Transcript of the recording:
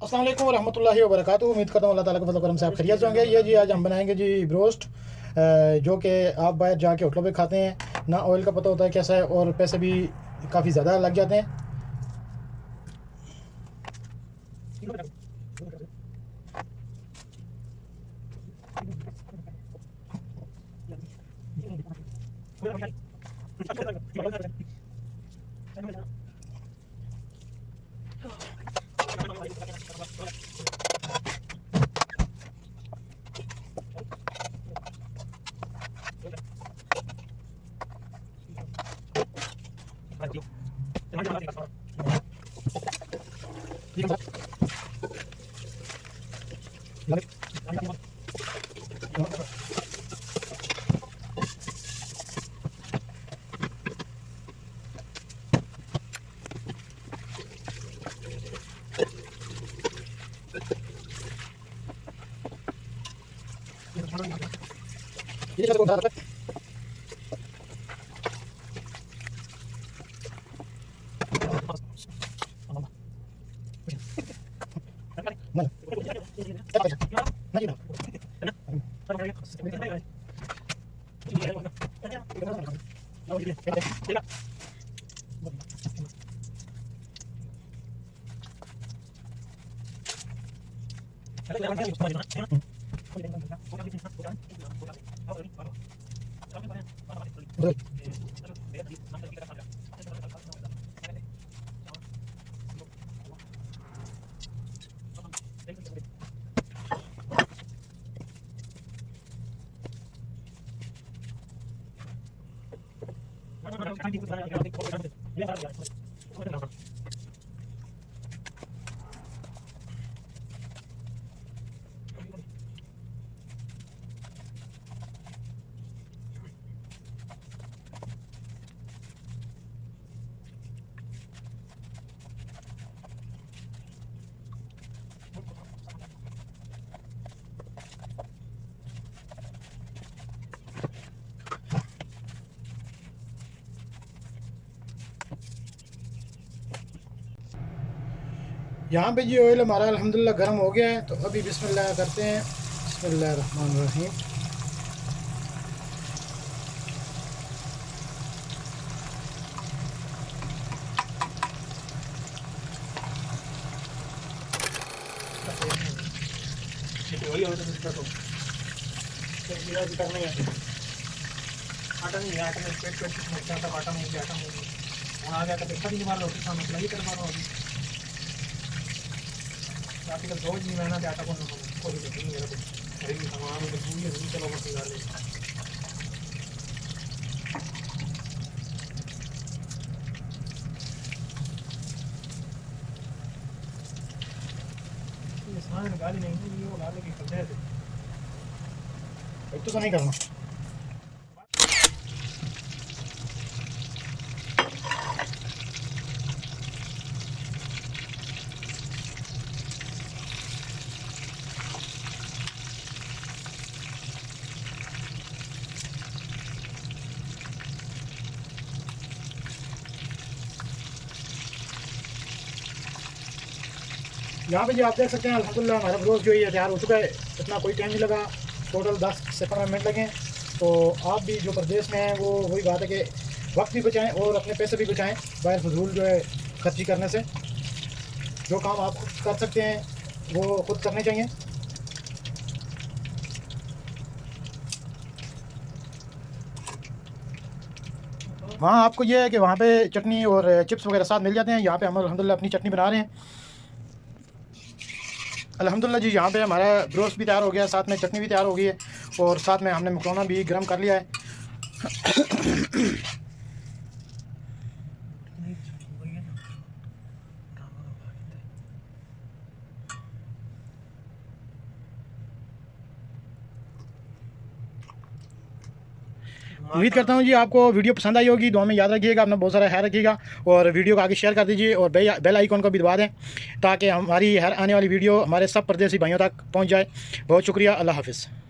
अस्सलाम वालेकुम रहमतुल्लाहि व बरकातुहू। उम्मीद करता हूँ अल्लाह ताला के फज़ल करम से आप खैरियत से होंगे। ये जी आज हम बनाएंगे जी ब्रोस्ट, जो कि आप बाहर जाके होटलों पे खाते हैं ना, ऑयल का पता होता है कैसा है और पैसे भी काफ़ी ज़्यादा लग जाते हैं। यहाँ पे जी ऑयल हमारा अल्हम्दुलिल्लाह गर्म हो गया है, तो अभी बिस्मिल्लाह करते हैं। बिस्मिल्लाह रहमान रहीम। आटा नहीं है, आटा में पेट पेट समझता था, आटा नहीं है, आटा नहीं है। आ गया तो देखा नहीं मार रोटी सामने चलाई कर मारो अभी आजकल रोज नहीं रहना आटा को कोई नहीं मेरा कुछ अरे सामान में पूरी नहीं चलो मत निकाल ले। ये सामान निकाली नहीं, ये वो डालने की कर दे एक तो नहीं करना। यहाँ पे जी आप देख सकते हैं अल्हम्दुलिल्लाह हमारा ब्रोस्ट जो है तैयार हो चुका है। इतना कोई टाइम नहीं लगा, टोटल 10 से 15 मिनट लगे। तो आप भी जो प्रदेश में हैं वो वही बात है कि वक्त भी बचाएं और अपने पैसे भी बचाएं बाहर फजूल जो है खर्ची करने से। जो काम आप खुद कर सकते हैं वो खुद करने चाहिए। वहाँ आपको ये है कि वहाँ पे चटनी और चिप्स वगैरह साथ मिल जाते हैं। यहाँ पे हम अल्हम्दुलिल्लाह अपनी चटनी बना रहे हैं। अल्हम्दुलिल्लाह जी यहाँ पे हमारा ब्रोस्ट भी तैयार हो गया है, साथ में चटनी भी तैयार हो गई है और साथ में हमने मकरोना भी गर्म कर लिया है। उम्मीद करता हूँ जी आपको वीडियो पसंद आई होगी। दुआ में याद रखिएगा, अपना बहुत सारा ख्याल रखिएगा और वीडियो को आगे शेयर कर दीजिए और बेल आइकॉन को भी दबा दें ताकि हमारी हर आने वाली वीडियो हमारे सब परदेसी भाइयों तक पहुँच जाए। बहुत शुक्रिया, अल्लाह हाफ़िज़।